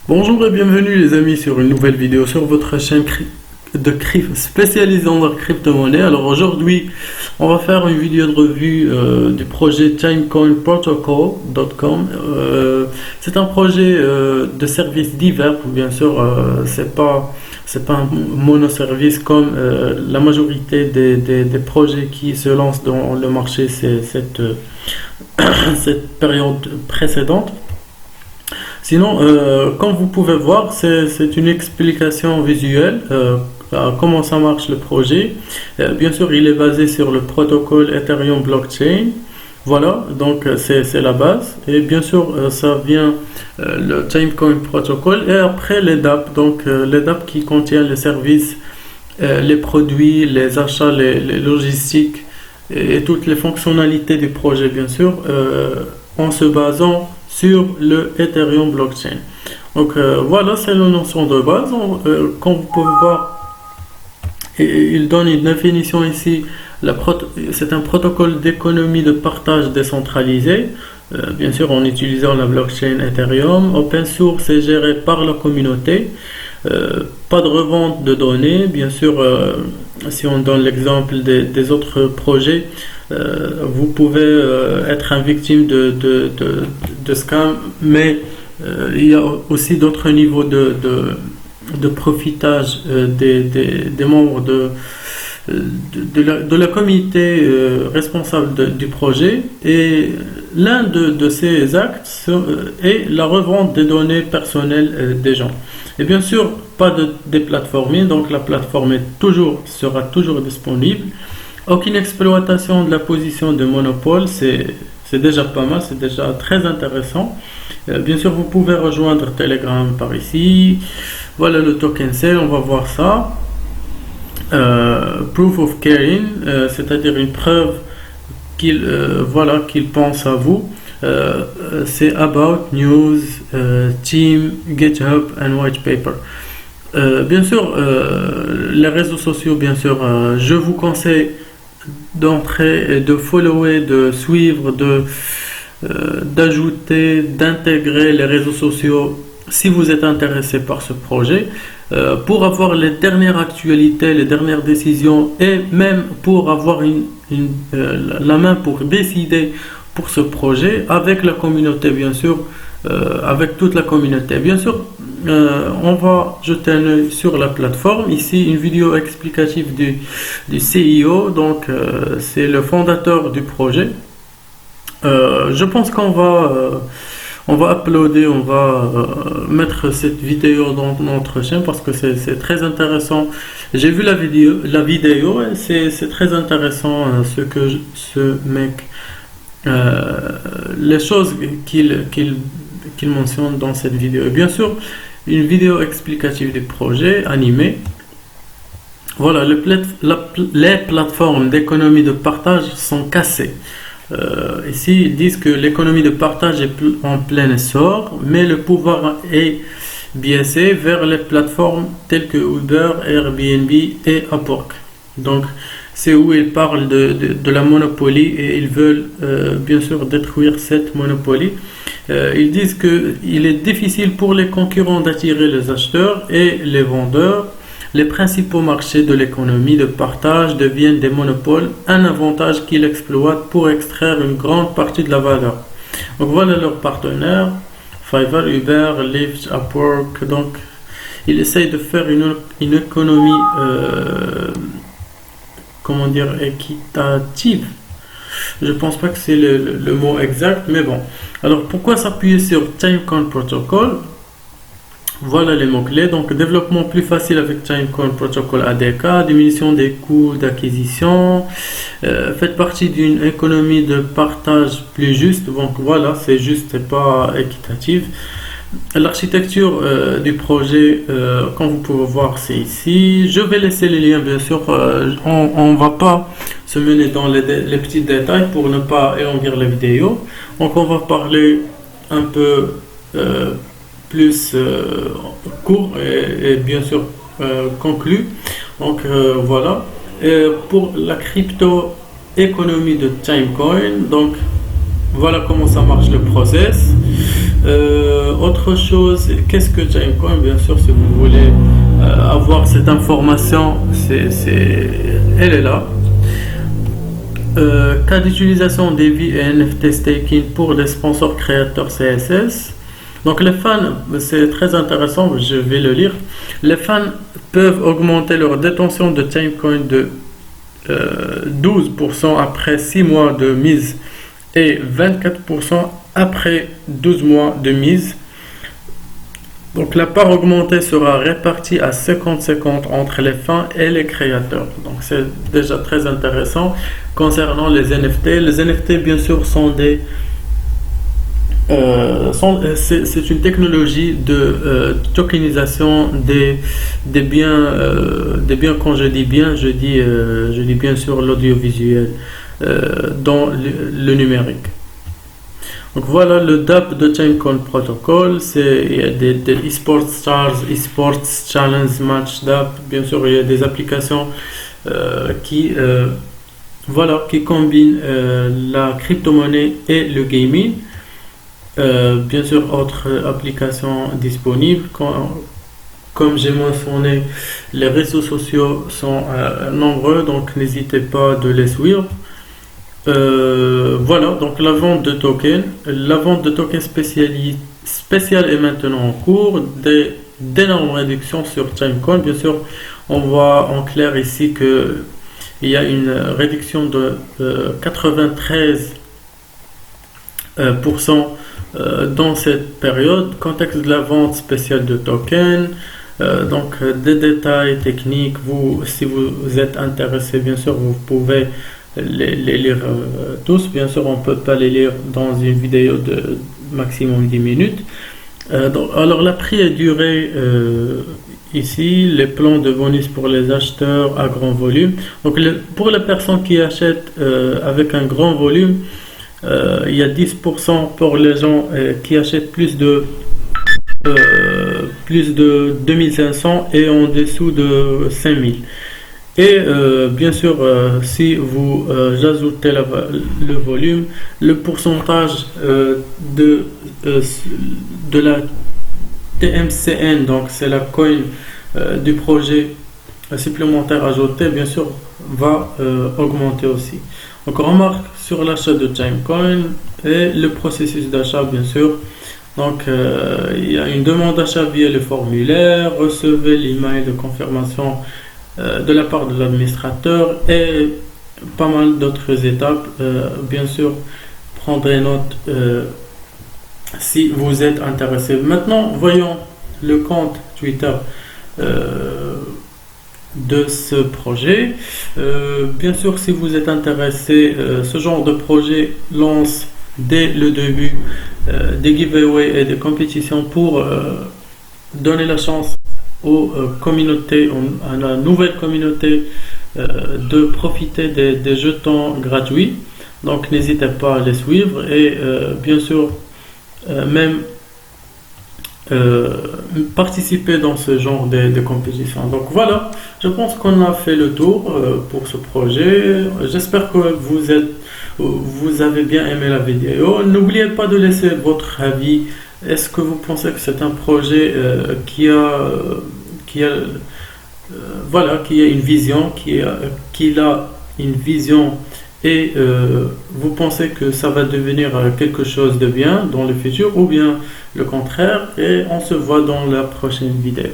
Bonjour et bienvenue les amis sur une nouvelle vidéo sur votre chaîne spécialisée dans la crypto-monnaie. Alors aujourd'hui, on va faire une vidéo de revue du projet TimeCoinProtocol.com. C'est un projet de services divers, bien sûr, c'est pas un monoservice comme la majorité des projets qui se lancent dans le marché cette période précédente. Sinon, comme vous pouvez voir, c'est une explication visuelle à comment ça marche le projet. Bien sûr, il est basé sur le protocole Ethereum Blockchain. Voilà, donc c'est la base. Et bien sûr, ça vient le Timecoin Protocol et après les DApp. Donc les DApp qui contiennent les services, les produits, les achats, les logistiques et toutes les fonctionnalités du projet, bien sûr, en se basant sur le Ethereum blockchain. Donc voilà, c'est la notion de base. Comme vous pouvez voir, il donne une définition ici. C'est un protocole d'économie de partage décentralisé, bien sûr en utilisant la blockchain Ethereum. Open source et géré par la communauté. Pas de revente de données, bien sûr. Si on donne l'exemple des autres projets, vous pouvez être une victime de scam, mais il y a aussi d'autres niveaux de profitage des membres de la communauté responsable du projet. Et l'un de ces actes est la revente des données personnelles des gens. Et bien sûr, pas de déplatforming, donc la plateforme sera toujours disponible. Aucune exploitation de la position de monopole, c'est déjà pas mal, c'est déjà très intéressant. Bien sûr, vous pouvez rejoindre Telegram par ici. Voilà le token sale, on va voir ça. Proof of caring, c'est-à-dire une preuve qu'il pense à vous. C'est About, News, Team, GitHub and White Paper. Bien sûr, les réseaux sociaux, bien sûr, je vous conseille d'entrer, de follower, de suivre, d'ajouter, d'intégrer les réseaux sociaux si vous êtes intéressé par ce projet, pour avoir les dernières actualités, les dernières décisions et même pour avoir la main pour décider pour ce projet avec la communauté, bien sûr, avec toute la communauté. Bien sûr, on va jeter un œil sur la plateforme. Ici, une vidéo explicative du CEO, donc c'est le fondateur du projet. Je pense qu'on va uploader, on va mettre cette vidéo dans notre chaîne parce que c'est très intéressant. J'ai vu la vidéo et c'est très intéressant ce mec, les choses qu'il mentionne dans cette vidéo. Et bien sûr, une vidéo explicative du projet animée. Voilà, les plateformes d'économie de partage sont cassées. Ici, ils disent que l'économie de partage est en plein essor, mais le pouvoir est biaisé vers les plateformes telles que Uber, Airbnb et Upwork. Donc, c'est où ils parlent de la monopolie et ils veulent bien sûr détruire cette monopolie. Ils disent qu'il est difficile pour les concurrents d'attirer les acheteurs et les vendeurs. Les principaux marchés de l'économie de partage deviennent des monopoles, un avantage qu'ils exploitent pour extraire une grande partie de la valeur. Donc voilà leurs partenaires, Fiverr, Uber, Lyft, Upwork. Donc ils essayent de faire une économie équitative. Je pense pas que c'est le mot exact, mais bon. Alors pourquoi s'appuyer sur Timecoin Protocol? Voilà les mots-clés. Donc, développement plus facile avec Timecoin Protocol ADK, diminution des coûts d'acquisition, faites partie d'une économie de partage plus juste. Donc, voilà, c'est juste, c'est pas équitatif. L'architecture du projet, comme vous pouvez voir, c'est ici. Je vais laisser les liens, bien sûr. On va pas se mener dans les petits détails pour ne pas éloigner la vidéo. Donc, on va parler un peu plus court et bien sûr conclu. Donc voilà. Pour la crypto économie de Timecoin, donc voilà comment ça marche le process. Autre chose, qu'est-ce que Timecoin? Bien sûr, si vous voulez avoir cette information, elle est là. Cas d'utilisation d'Eevee et NFT staking pour les sponsors créateurs CSS. Donc les fans, c'est très intéressant, je vais le lire. Les fans peuvent augmenter leur détention de Timecoin de 12% après 6 mois de mise et 24% après 12 mois de mise. Donc la part augmentée sera répartie à 50-50 entre les fans et les créateurs. Donc c'est déjà très intéressant concernant les NFT. Les NFT bien sûr sont c'est une technologie de tokenisation des biens, quand je dis bien, je dis bien sûr l'audiovisuel dans le numérique. Donc voilà le DApp de Timecoin Protocol, il y a des eSports Stars, eSports Challenge Match DApp, bien sûr il y a des applications qui combinent la crypto-monnaie et le gaming. Bien sûr autres applications disponibles, comme j'ai mentionné, les réseaux sociaux sont nombreux, donc n'hésitez pas de les suivre. Voilà, donc la vente de tokens spéciale est maintenant en cours, d'énormes réductions sur Timecoin. Bien sûr, on voit en clair ici que il y a une réduction de 93% dans cette période. Contexte de la vente spéciale de tokens. Donc des détails techniques, si vous êtes intéressé, bien sûr, vous pouvez les lire tous. Bien sûr, on ne peut pas les lire dans une vidéo de maximum 10 minutes. Alors, la prix est durée ici, les plans de bonus pour les acheteurs à grand volume. Donc, pour les personnes qui achètent avec un grand volume, il y a 10% pour les gens qui achètent plus de 2500 et en dessous de 5000. Et bien sûr, si vous ajoutez le volume, le pourcentage de la TMCN, donc c'est la coin du projet supplémentaire ajouté, bien sûr, va augmenter aussi. Donc remarque sur l'achat de Timecoin et le processus d'achat, bien sûr. Donc il y a une demande d'achat via le formulaire, recevez l'email de confirmation de la part de l'administrateur et pas mal d'autres étapes. Bien sûr, prendrez note si vous êtes intéressé. Maintenant, voyons le compte Twitter de ce projet. Bien sûr, si vous êtes intéressé, ce genre de projet lance dès le début des giveaways et des compétitions pour donner la chance aux communautés, à la nouvelle communauté de profiter des jetons gratuits. Donc n'hésitez pas à les suivre et bien sûr même participer dans ce genre de compétition. Donc voilà, je pense qu'on a fait le tour pour ce projet. J'espère que vous avez bien aimé la vidéo. N'oubliez pas de laisser votre avis. Est-ce que vous pensez que c'est un projet qui a une vision, qu'il a une vision et vous pensez que ça va devenir quelque chose de bien dans le futur ou bien le contraire, et on se voit dans la prochaine vidéo.